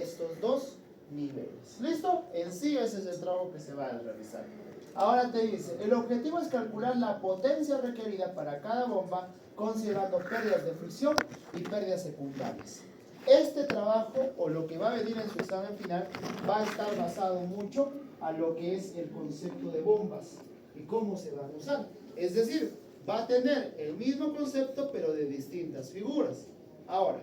estos dos niveles. ¿Listo? En sí ese es el trabajo que se va a realizar. Ahora te dice, el objetivo es calcular la potencia requerida para cada bomba considerando pérdidas de fricción y pérdidas secundarias. Este trabajo, o lo que va a venir en su examen final, va a estar basado mucho a lo que es el concepto de bombas y cómo se van a usar. Es decir, va a tener el mismo concepto pero de distintas figuras. Ahora,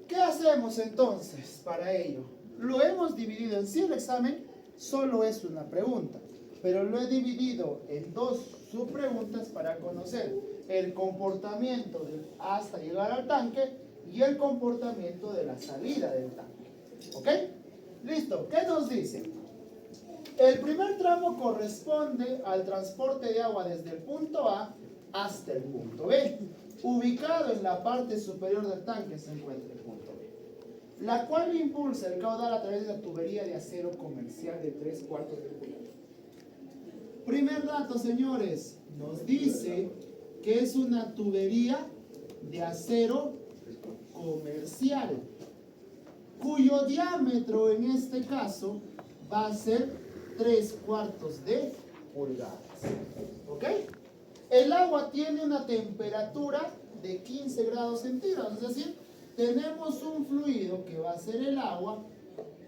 ¿qué hacemos entonces para ello? Lo hemos dividido en sí, el examen solo es una pregunta, pero lo he dividido en dos subpreguntas para conocer el comportamiento hasta llegar al tanque y el comportamiento de la salida del tanque. ¿Ok? Listo. ¿Qué nos dice? El primer tramo corresponde al transporte de agua desde el punto A hasta el punto B. Ubicado en la parte superior del tanque se encuentra el punto B, la cual impulsa el caudal a través de la tubería de acero comercial de 3/4 de pulgada. Primer dato, señores, nos dice que es una tubería de acero comercial, cuyo diámetro en este caso va a ser 3/4 de pulgadas. ¿Ok? El agua tiene una temperatura de 15 grados centígrados, es decir, tenemos un fluido que va a ser el agua,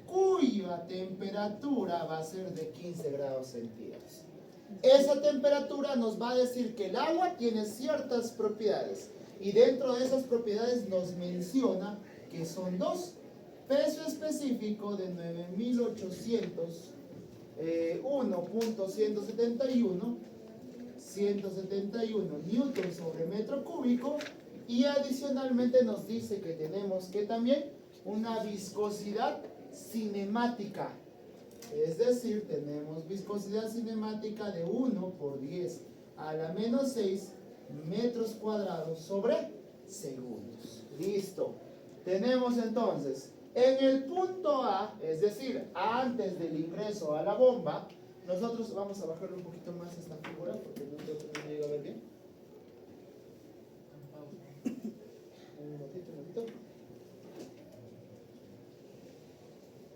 cuya temperatura va a ser de 15 grados centígrados. Esa temperatura nos va a decir que el agua tiene ciertas propiedades y dentro de esas propiedades nos menciona que son dos. Peso específico de 171 newton sobre metro cúbico, y adicionalmente nos dice que tenemos que también una viscosidad cinemática. Es decir, tenemos viscosidad cinemática de 1 por 10 a la menos 6 metros cuadrados sobre segundos. Listo. Tenemos entonces, en el punto A, es decir, antes del ingreso a la bomba, nosotros vamos a bajarle un poquito más esta figura porque no me llega a ver bien. Un ratito.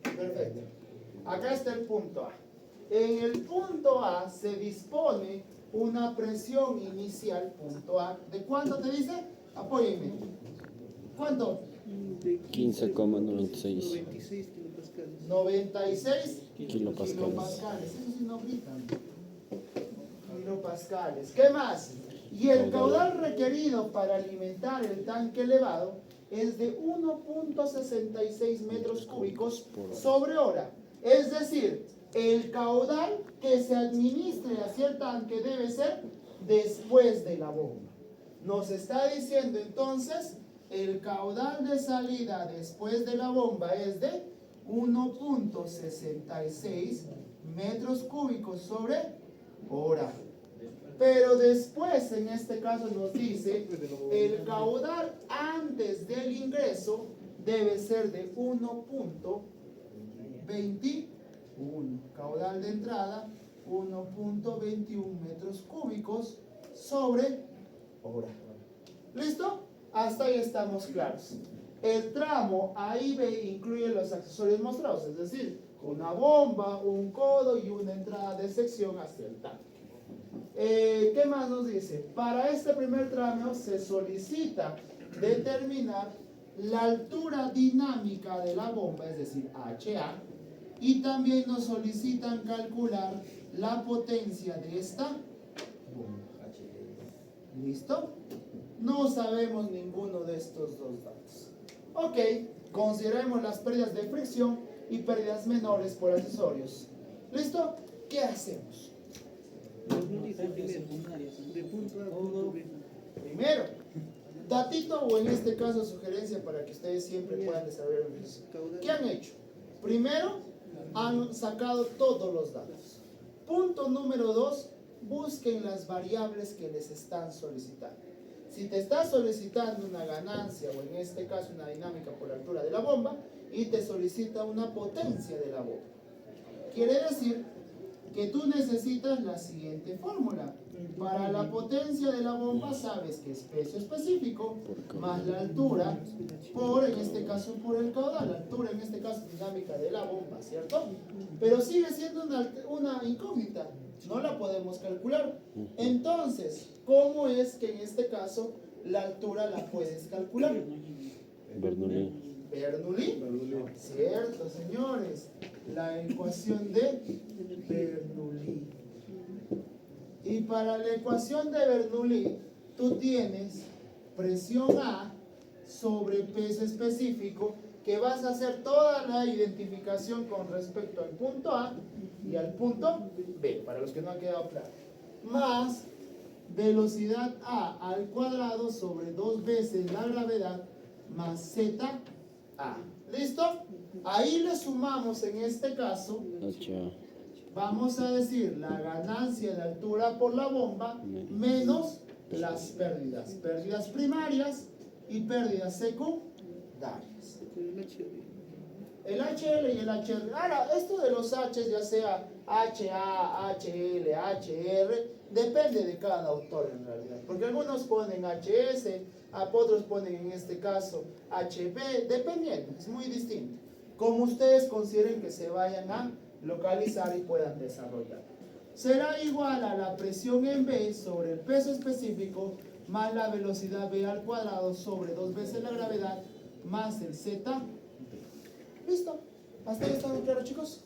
Perfecto. Acá está el punto A. En el punto A se dispone una presión inicial, punto A, ¿de cuánto te dice? Apóyenme. ¿Cuánto? 15,96 96 kilopascales. Eso sí no gritan. Kilopascales. ¿Qué más? Y el caudal requerido para alimentar el tanque elevado es de 1.66 metros cúbicos sobre hora. Es decir, el caudal que se administre hacia el tanque debe ser después de la bomba. Nos está diciendo entonces, el caudal de salida después de la bomba es de 1.66 metros cúbicos sobre hora. Pero después, en este caso nos dice, el caudal antes del ingreso debe ser de 1.21. Caudal de entrada, 1.21 metros cúbicos sobre hora. ¿Listo? Hasta ahí estamos claros. El tramo A y B incluye los accesorios mostrados, es decir, una bomba, un codo y una entrada de sección hacia el tanque. ¿Qué más nos dice? Para este primer tramo se solicita determinar la altura dinámica de la bomba, es decir, HA, y también nos solicitan calcular la potencia de esta bomba. ¿Listo? No sabemos ninguno de estos dos datos. Ok, consideremos las pérdidas de fricción y pérdidas menores por accesorios. ¿Listo? ¿Qué hacemos? Primero, datito o en este caso sugerencia para que ustedes siempre puedan desarrollar un ejercicio. ¿Qué han hecho? Primero, han sacado todos los datos. Punto número 2, busquen las variables que les están solicitando. Si te está solicitando una ganancia o en este caso una dinámica por la altura de la bomba y te solicita una potencia de la bomba, quiere decir que tú necesitas la siguiente fórmula. Para la potencia de la bomba sabes que es peso específico más la altura por, en este caso, por el caudal. La altura, en este caso, dinámica de la bomba, ¿cierto? Pero sigue siendo una incógnita. No la podemos calcular. Entonces, ¿cómo es que en este caso la altura la puedes calcular? Bernoulli. Bernoulli. Cierto, señores. La ecuación de Bernoulli. Y para la ecuación de Bernoulli, tú tienes presión A sobre peso específico, que vas a hacer toda la identificación con respecto al punto A y al punto B, para los que no ha quedado claro. Más velocidad A al cuadrado sobre 2 veces la gravedad más ZA. ¿Listo? Ahí le sumamos en este caso, vamos a decir, la ganancia de altura por la bomba menos las pérdidas. Pérdidas primarias y pérdidas secundarias. El HL y el HR. Ahora, esto de los H, ya sea HA, HL, HR, depende de cada autor en realidad. Porque algunos ponen HS, otros ponen en este caso HB, dependiendo, es muy distinto. Como ustedes consideren que se vayan a localizar y puedan desarrollar. Será igual a la presión en B sobre el peso específico más la velocidad B al cuadrado sobre 2 veces la gravedad más el ZB. ¿Listo? ¿Hasta ahí están claros, chicos?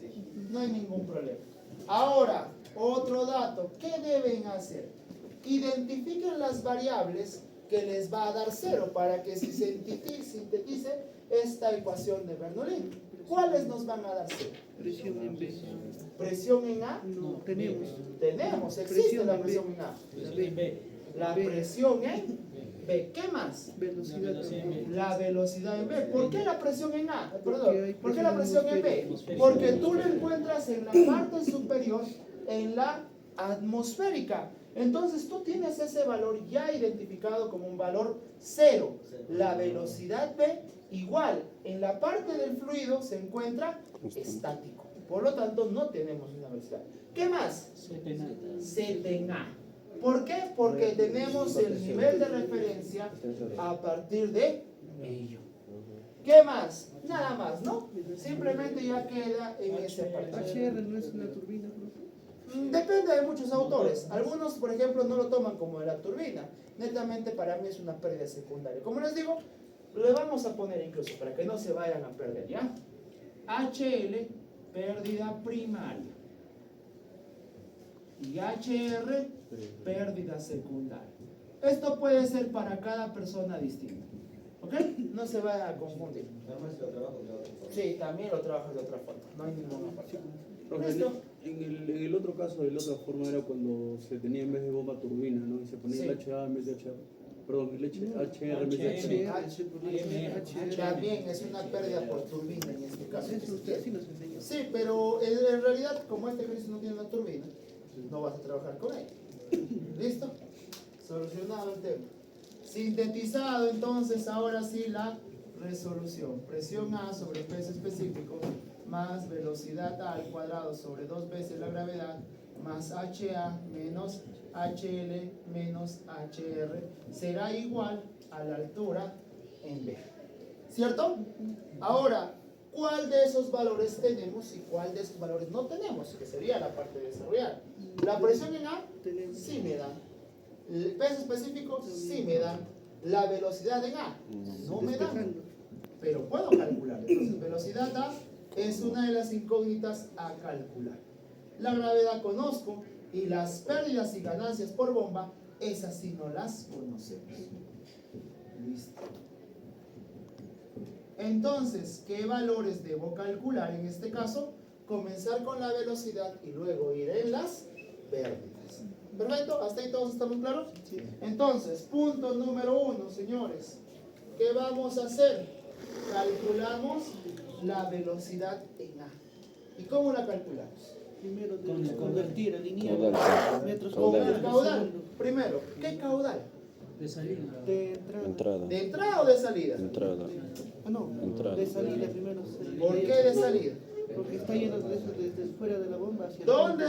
No hay ningún problema. Ahora, otro dato. ¿Qué deben hacer? Identifiquen las variables que les va a dar 0 para que se sintetice esta ecuación de Bernoulli. ¿Cuáles nos van a dar 0? Presión en B. ¿Presión en A? No, tenemos. Tenemos, existe la presión en A. B. La presión en B. ¿Qué más? Velocidad en B. La velocidad en B. ¿Por qué la presión en A? Perdón. Porque hay ¿Por qué la presión en B? atmosférica. Porque tú la encuentras en la parte superior, en la atmosférica. Entonces tú tienes ese valor ya identificado como un valor 0. La velocidad B igual. En la parte del fluido se encuentra estático. Por lo tanto, no tenemos una velocidad. ¿Qué más? ZA. ¿Por qué? Porque tenemos el nivel de referencia a partir de ello. ¿Qué más? Nada más, ¿no? Simplemente ya queda en ese apartado. HR no es una turbina, profe. Depende de muchos autores. Algunos, por ejemplo, no lo toman como de la turbina. Netamente para mí es una pérdida secundaria. Como les digo, le vamos a poner incluso para que no se vayan a perder, ¿ya? HL, pérdida primaria. Y HR, pérdida secundaria. Esto puede ser para cada persona distinta. ¿Ok? No se vayan a confundir. Sí, también lo trabajas de otra forma. No hay ninguna parte. Profe, ¿Listo? en el otro caso, de la otra forma era cuando se tenía en vez de bomba turbina, ¿no? Y se ponía Sí. el HA en vez de HR. Perdón, el HR en vez de HR. También es una pérdida por turbina en este caso. Eso usted sí nos enseñó. Sí, pero en realidad, como este ejercicio no tiene una turbina, no vas a trabajar con él. ¿Listo? Solucionado el tema. Sintetizado entonces, ahora sí la resolución. Presión A sobre peso específico más velocidad A al cuadrado sobre 2 veces la gravedad más HA menos HL menos HR será igual a la altura en B. ¿Cierto? Ahora, ¿cuál de esos valores tenemos y cuál de esos valores no tenemos? Que sería la parte de desarrollar. La presión en A sí me da. El peso específico sí me da. La velocidad en A no me da. Pero puedo calcular. Entonces, velocidad A es una de las incógnitas a calcular. La gravedad conozco y las pérdidas y ganancias por bomba, esas sí no las conocemos. Listo. Entonces, ¿qué valores debo calcular en este caso? Comenzar con la velocidad y luego ir en las pérdidas. ¿Perfecto? ¿Hasta ahí todos estamos claros? Sí. Entonces, punto número 1, señores. ¿Qué vamos a hacer? Calculamos la velocidad en A. ¿Y cómo la calculamos? Primero de convertir a lineal Caudal. metros Con cuadrados el por caudal. segundo. Primero, ¿qué caudal? De entrada. Entrada. ¿De entrada o de salida? Entrada. Ah, no, Entrada. de salida primero. ¿Por qué de salida? Porque está yendo desde fuera de la bomba hacia ¿Dónde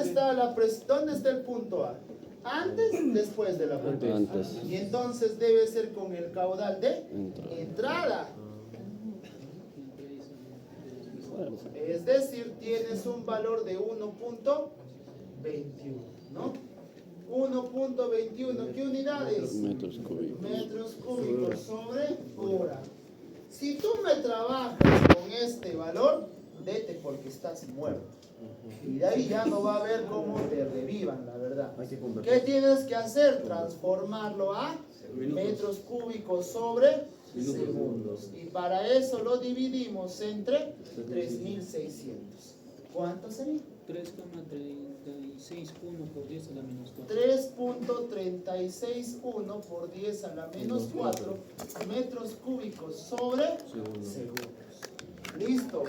está el punto A? ¿Antes? Después de la potencia. Antes. Y entonces debe ser con el caudal de entrada. Es decir, tienes un valor de 1.21, ¿no? 1.21, ¿qué unidades? Metros cúbicos. Metros cúbicos sobre hora. Si tú me trabajas con este valor, vete porque estás muerto. Y de ahí ya no va a haber cómo te revivan, la verdad. ¿Qué tienes que hacer? Transformarlo a metros cúbicos sobre segundos. Y para eso lo dividimos entre 3600. ¿Cuánto sería? 3,361 por 10 a la menos 4. 3.361 por 10 a la menos 4 metros cúbicos sobre segundos. Listo.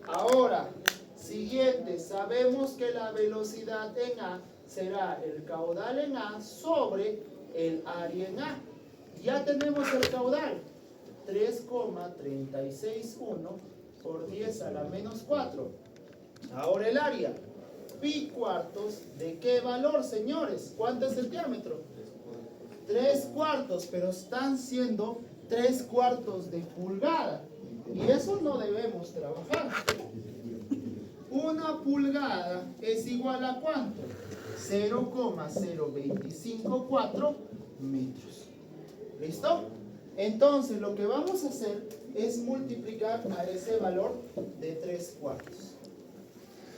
Ahora, siguiente, sabemos que la velocidad en A será el caudal en A sobre el área en A. Ya tenemos el caudal, 3,361 por 10 a la menos 4. Ahora el área, pi cuartos, ¿de qué valor, señores? ¿Cuánto es el diámetro? 3 cuartos, pero están siendo 3 cuartos de pulgada. Y eso no debemos trabajar. Una pulgada es igual a ¿cuánto? 0,0254 metros. ¿Listo? Entonces lo que vamos a hacer es multiplicar a ese valor de 3 cuartos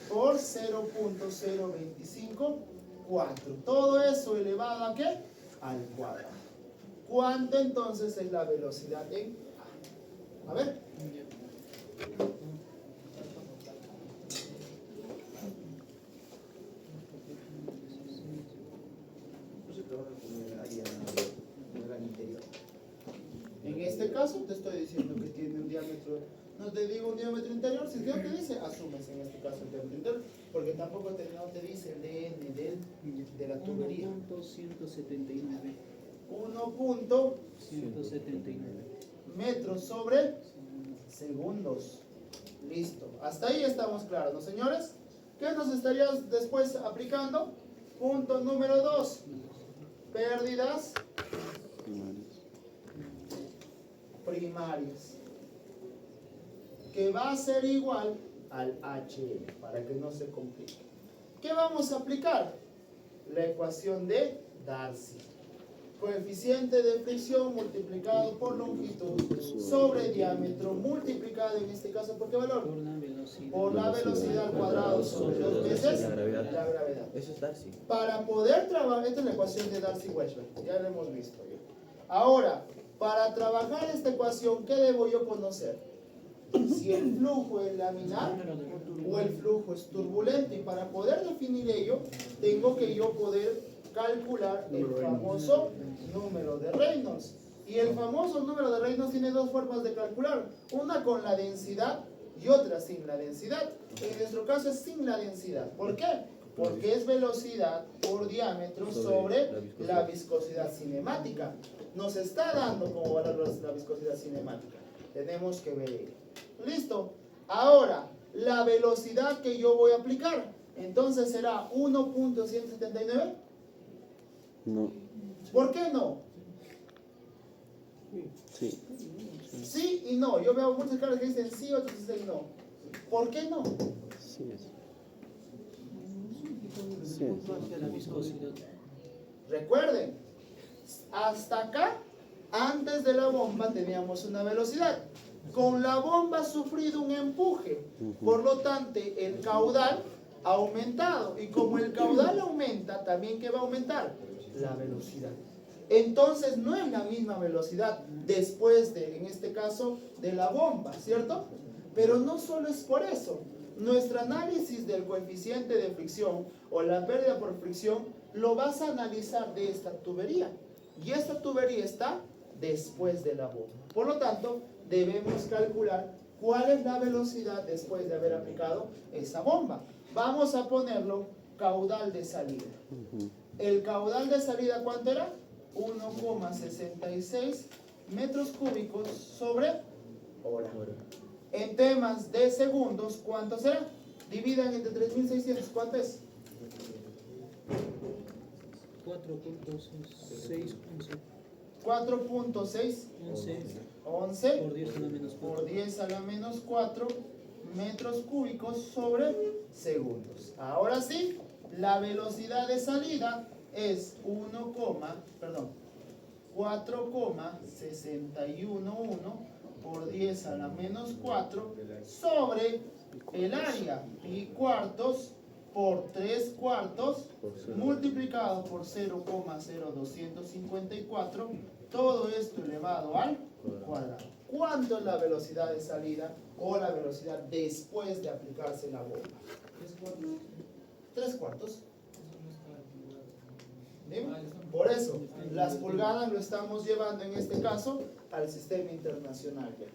por 0.0254. Todo eso elevado ¿a qué? Al cuadrado. ¿Cuánto entonces es la velocidad en A? A ver. En este caso te estoy diciendo que tiene un diámetro, no te digo un diámetro interior, si Dios te dice, asumes en este caso el diámetro interior, porque tampoco no te dice el DN de la tubería. 1.179 1.179 metros sobre segundos. Listo. Hasta ahí estamos claros, ¿no, señores? ¿Qué nos estarías después aplicando? Punto número 2. Pérdidas primarias, que va a ser igual al HM, para que no se complique. ¿Qué vamos a aplicar? La ecuación de Darcy. Coeficiente de fricción multiplicado por longitud sobre diámetro multiplicado en este caso ¿por qué valor? Por la velocidad al cuadrado sobre 2 veces la gravedad. Eso es Darcy. Para poder trabajar, esta es la ecuación de Darcy-Weisberg, ya la hemos visto. Ahora, para trabajar esta ecuación, ¿qué debo yo conocer? Si el flujo es laminar o el flujo es turbulento. Y para poder definir ello, tengo que yo poder calcular el famoso número de Reynolds. Y el famoso número de Reynolds tiene dos formas de calcular. Una con la densidad y otra sin la densidad. En nuestro caso es sin la densidad. ¿Por qué? Porque es velocidad por diámetro sobre la viscosidad cinemática. Nos está dando como valor la viscosidad cinemática. Tenemos que ver ello. ¿Listo? Ahora, la velocidad que yo voy a aplicar. Entonces será 1.179. No. ¿Por qué no? Sí. Sí y no. Yo veo muchas caras que dicen sí, otros dicen no. ¿Por qué no? Sí es. Sí es. Hacia la viscosidad. Recuerden, hasta acá, antes de la bomba teníamos una velocidad. Con la bomba ha sufrido un empuje. Por lo tanto, el caudal ha aumentado. Y como el caudal aumenta, también ¿qué va a aumentar? La velocidad. Entonces no es la misma velocidad después de, en este caso, de la bomba, ¿cierto? Pero no solo es por eso. Nuestro análisis del coeficiente de fricción o la pérdida por fricción lo vas a analizar de esta tubería. Y esta tubería está después de la bomba. Por lo tanto, debemos calcular cuál es la velocidad después de haber aplicado esa bomba. Vamos a ponerlo caudal de salida. El caudal de salida, ¿cuánto era? 1,66 metros cúbicos sobre hora. En temas de segundos, ¿cuánto será? Dividan entre 3600, ¿cuánto es? 4.611 4.6 11 por 10 a la menos 4. por 10 a la menos 4 metros cúbicos sobre segundos. Ahora sí, la velocidad de salida es 4,611 por 10 a la menos 4 sobre el área pi cuartos por 3 cuartos multiplicado por 0,0254, todo esto elevado al cuadrado. ¿Cuánto es la velocidad de salida o la velocidad después de aplicarse la bomba? 3 cuartos. ¿Bien? Por eso, las pulgadas lo estamos llevando en este caso al sistema internacional. ¿Ya?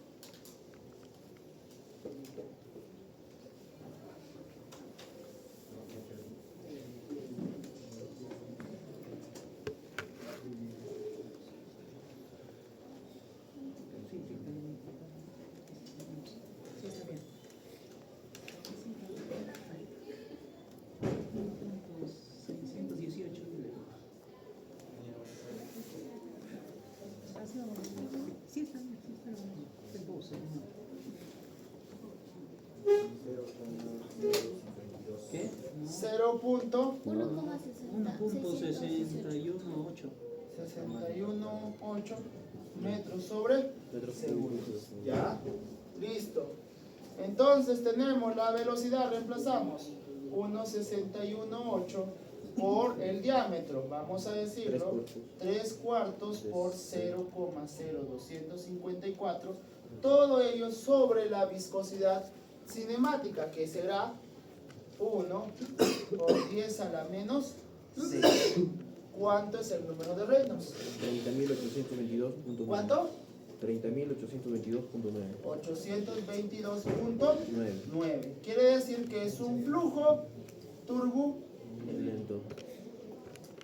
Sí, está bien. 618. Sí, está bien. ¿Qué? 1.618. 61,8 metros sobre segundos. ¿Ya? Listo. Entonces tenemos la velocidad, reemplazamos 1,618 por el diámetro, vamos a decirlo, 3 cuartos por 0,0254, todo ello sobre la viscosidad cinemática, que será 1 por 10 a la menos 6. ¿Cuánto es el número de Reynolds? 30.822.9. ¿Cuánto? 30.822.9. 822.9. Quiere decir que es un flujo turbulento. Lento.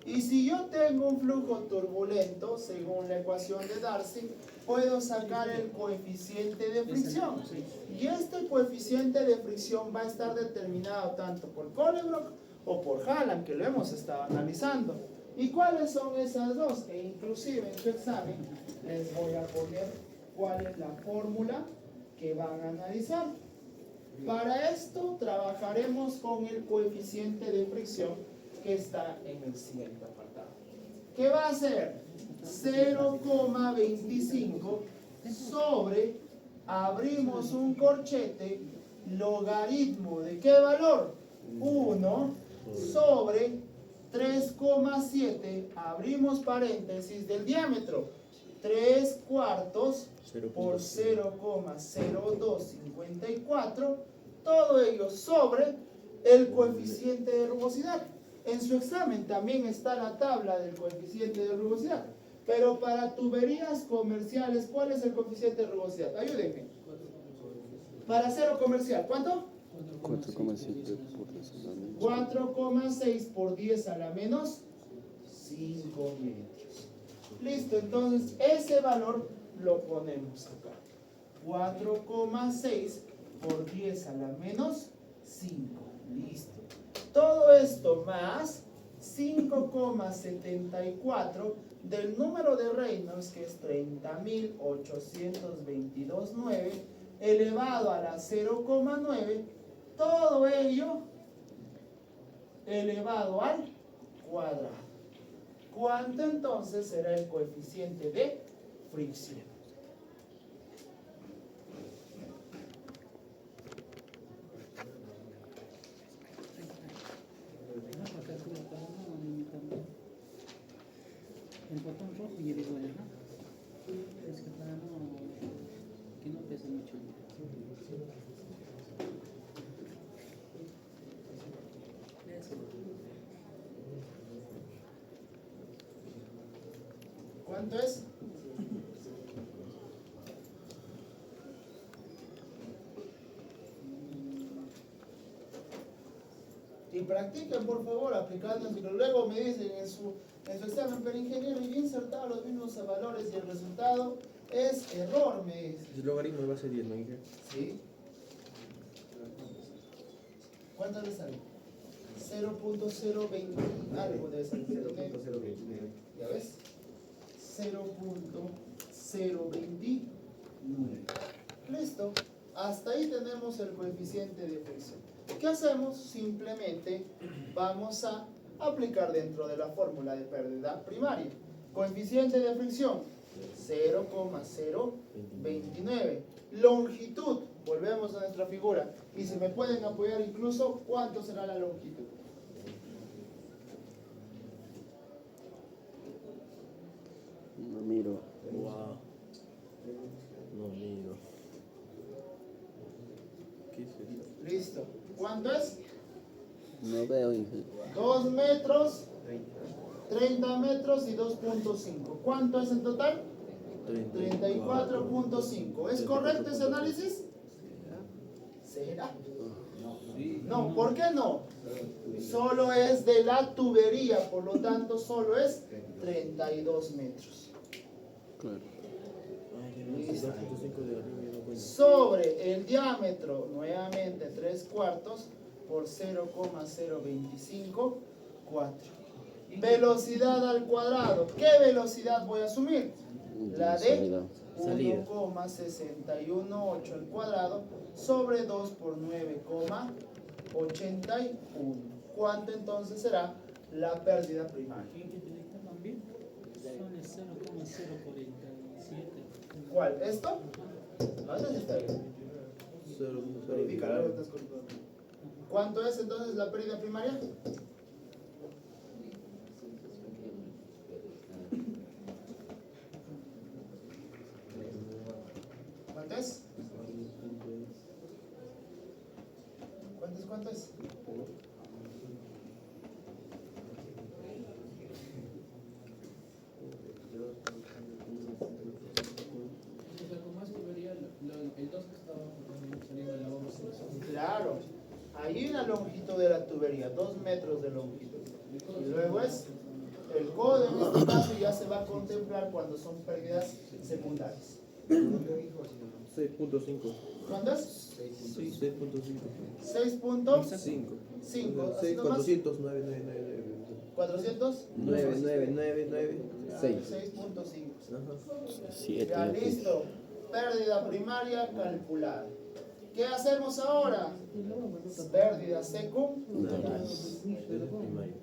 Y si yo tengo un flujo turbulento, según la ecuación de Darcy, puedo sacar el coeficiente de fricción. Y este coeficiente de fricción va a estar determinado tanto por Colebrook o por Hallam, que lo hemos estado analizando. ¿Y cuáles son esas dos? E inclusive en su examen les voy a poner cuál es la fórmula que van a analizar. Para esto trabajaremos con el coeficiente de fricción que está en el siguiente apartado. ¿Qué va a ser? 0,25 sobre, abrimos un corchete, logaritmo de ¿qué valor? 1 sobre 3,7, abrimos paréntesis del diámetro, 3 cuartos por 0,0254, todo ello sobre el coeficiente de rugosidad. En su examen también está la tabla del coeficiente de rugosidad, pero para tuberías comerciales, ¿cuál es el coeficiente de rugosidad? Ayúdenme. Para acero comercial, ¿cuánto? 4,7 por 10 a la menos 4,6 por 10 a la menos 5 metros. Listo, entonces ese valor lo ponemos acá. 4,6 por 10 a la menos 5. Listo. Todo esto más 5,74 del número de Reynolds, que es 30.822.9, elevado a la 0,9, todo ello elevado al cuadrado. ¿Cuánto entonces será el coeficiente de fricción? El botón rojo y el igual, ¿no? Es que para no, que no pese mucho. Eso. ¿Cuánto es? Y practiquen, por favor, aplicando, pero luego me dicen en su examen, pero ingeniero, y insertado los mismos valores y el resultado es error, me dicen. El logaritmo de base 10, ¿no dije? ¿Sí? ¿Cuánto le sale? 0.020 algo debe ser. ¿Ya ves? 0.029. Listo. Hasta ahí tenemos el coeficiente de fricción. ¿Qué hacemos? Simplemente vamos a aplicar dentro de la fórmula de pérdida primaria. Coeficiente de fricción 0,029. Longitud, volvemos a nuestra figura. Y si me pueden apoyar incluso, ¿cuánto será la longitud? No miro. Wow. No miro. ¿Qué es eso? Listo. ¿Cuánto es? No veo, Inge. 2 metros, 30 metros y 2.5. ¿Cuánto es en total? 34.5. ¿Es correcto ese análisis? ¿Será? No, ¿por qué no? Solo es de la tubería, por lo tanto solo es 32 metros. Claro. Listo. 2.5 de arriba ya no cuenta. Sobre el diámetro, nuevamente 3/4 por 0,025, 4. Velocidad al cuadrado. ¿Qué velocidad voy a asumir? La de Salida. 1,618 al cuadrado sobre 2 por 9,81. ¿Cuánto entonces será la pérdida primaria? También son el 0,047. ¿Cuál? ¿Esto? No, eso sí está bien. Verifica, algo estás contando. ¿Cuánto es entonces la pérdida primaria? ¿Cuánto es? ¿Cuánto es? Claro, ahí hay una longitud de la tubería, 2 metros de longitud. Y luego es el codo, en este caso ya se va a contemplar cuando son pérdidas secundarias. 6.5. ¿Cuánto es? 6.5. 6.5. 5. 6, 400, 9. 400. 9. 6. 6.5. Ajá. 7. Ya listo. Pérdida primaria calculada. ¿Qué hacemos ahora? Pérdida secundaria. Es el primario.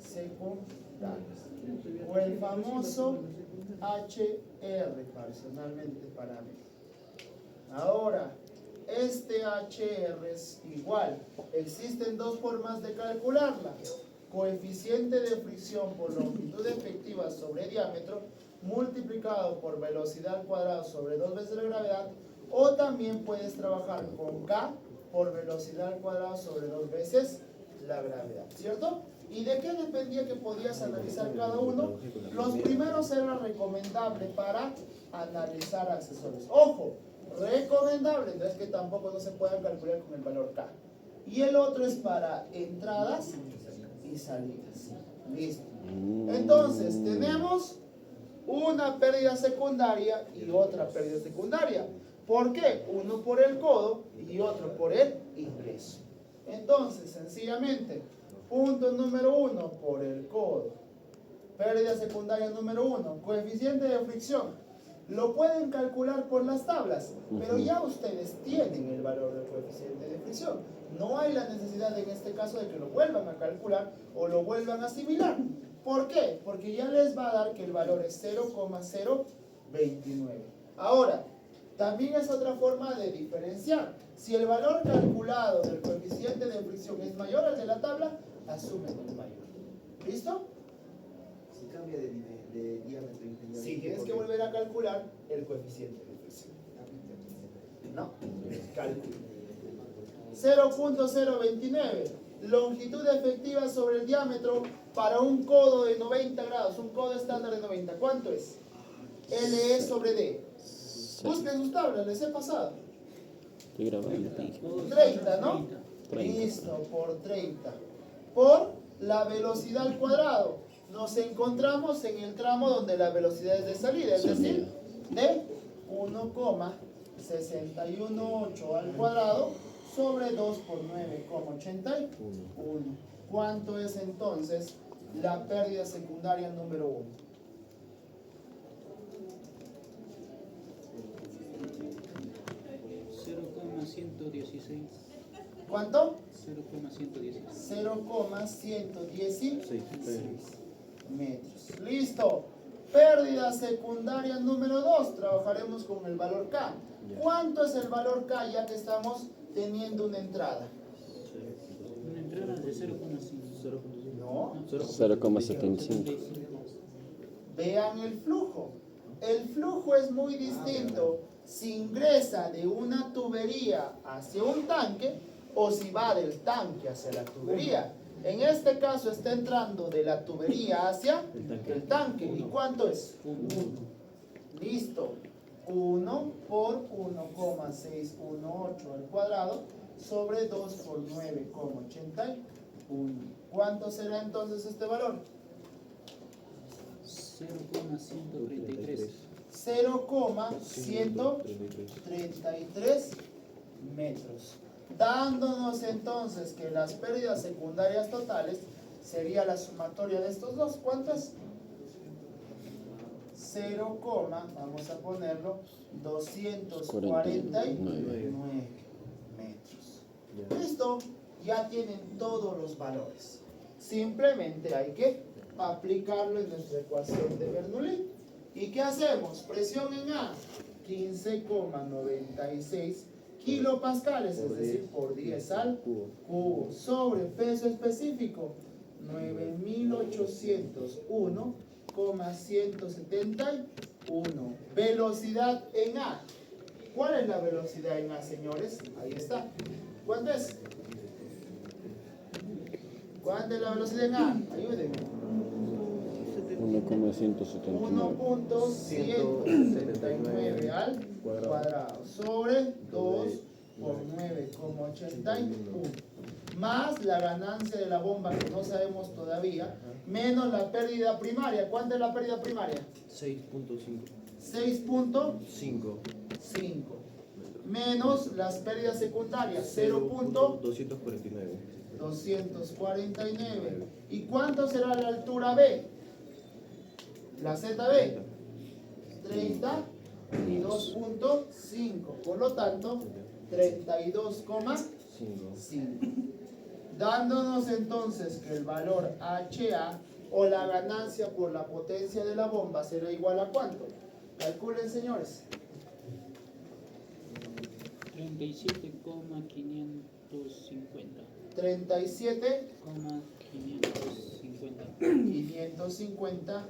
Secundarias. O el famoso HR, personalmente para mí. Ahora, este HR es igual. Existen dos formas de calcularla. Coeficiente de fricción por longitud efectiva sobre diámetro multiplicado por velocidad al cuadrado sobre 2 veces la gravedad, o también puedes trabajar con K por velocidad al cuadrado sobre 2 veces la gravedad, ¿cierto? ¿Y de qué dependía que podías analizar cada uno? Los primeros era recomendable para analizar accesorios. Ojo, recomendable, no es que tampoco no se puedan calcular con el valor K. Y el otro es para entradas y salidas. Listo. Entonces, tenemos una pérdida secundaria y otra pérdida secundaria. ¿Por qué? Uno por el codo y otro por el ingreso. Entonces, sencillamente, punto número 1 por el codo. Pérdida secundaria número 1. Coeficiente de fricción. Lo pueden calcular por las tablas, pero ya ustedes tienen el valor del coeficiente de fricción. No hay la necesidad en este caso de que lo vuelvan a calcular o lo vuelvan a asimilar. ¿Por qué? Porque ya les va a dar que el valor es 0,029. Ahora, también es otra forma de diferenciar. Si el valor calculado del coeficiente de fricción es mayor al de la tabla, asumen el mayor. ¿Listo? Si cambia de diámetro ingeniero. Sí, tienes que volver a calcular el coeficiente de fricción. No, cálculo. 0.029. Longitud efectiva sobre el diámetro para un codo de 90 grados. Un codo estándar de 90. ¿Cuánto es? LE sobre D. Busquen sus tablas, les he pasado. Estoy grabando. 30, ¿no? 30. Listo, por 30. Por la velocidad al cuadrado. Nos encontramos en el tramo donde la velocidad es de salida, es decir, de 1,6. 61.8 al cuadrado sobre 2 por 9,81. ¿Cuánto es entonces la pérdida secundaria número 1? ¿Cuánto? 0,116 metros. Listo. Pérdida secundaria número 2. Trabajaremos con el valor K. ¿Cuánto es el valor K ya que estamos teniendo una entrada? Una entrada de 0,5. No. 0,75. Vean el flujo. El flujo es muy distinto si ingresa de una tubería hacia un tanque o si va del tanque hacia la tubería. En este caso está entrando de la tubería hacia el tanque. ¿Y cuánto es? 1. Listo. 1 por 1,618 al cuadrado sobre 2 por 9,81. ¿Cuánto será entonces este valor? 0,133. 0,133 metros. Dándonos entonces que las pérdidas secundarias totales sería la sumatoria de estos dos. ¿Cuánto es? 0, vamos a ponerlo, 249 metros. ¿Listo? Ya tienen todos los valores. Simplemente hay que aplicarlo en nuestra ecuación de Bernoulli. ¿Y qué hacemos? Presión en A, 15,96 kilopascales, es decir, por 10 al cubo, sobre peso específico, 9.801,171. Velocidad en A. ¿Cuál es la velocidad en A, señores? Ahí está. ¿Cuánto es? ¿Cuánto es la velocidad en A? Ayúdenme. 1.179 al cuadrado sobre 2 por 9,81 más la ganancia de la bomba que no sabemos todavía menos la pérdida primaria. ¿Cuánto es la pérdida primaria? 6.5. 6.5 menos las pérdidas secundarias 0.249. 249. ¿Y cuánto será la altura B? La ZB 32.5, por lo tanto 32,5, dándonos entonces que el valor HA o la ganancia por la potencia de la bomba será igual a ¿cuánto? Calculen, señores. 37,550. 37,550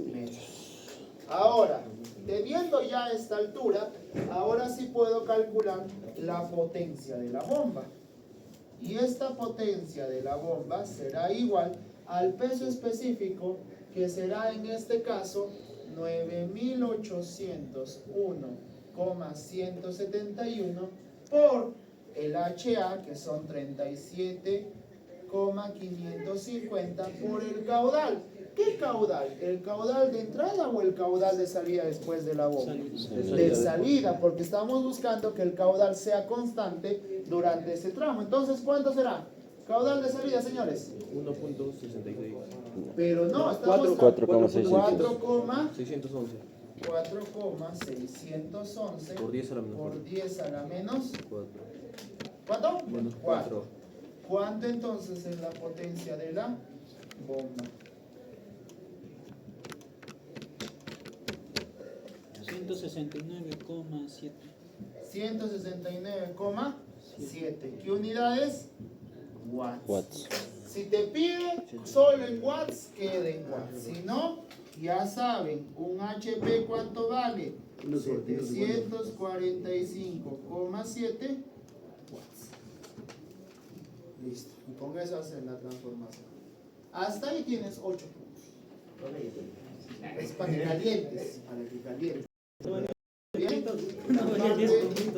metros. Ahora, teniendo ya esta altura, ahora sí puedo calcular la potencia de la bomba. Y esta potencia de la bomba será igual al peso específico, que será en este caso 9.801,171 por el HA, que son 37,550 por el caudal. ¿Qué caudal? ¿El caudal de entrada o el caudal de salida después de la bomba? De salida, porque estamos buscando que el caudal sea constante durante ese tramo. Entonces, ¿cuánto será? Caudal de salida, señores. 1.66. Pero no, estamos 4,611. 4,611 Por 10 a la menos por 10 a la menos 4. ¿cuánto? Menos 4. 4. ¿Cuánto entonces es la potencia de la bomba? 169,7. 169,7. ¿Qué unidades? Watts. Watts. Si te pide solo en watts, queda en watts. Si no, ya saben, un HP ¿cuánto vale? 745,7 watts. Listo. Y con eso hacen la transformación. Hasta ahí tienes 8 puntos. Es para que calientes. Para que calientes. ¿Bien?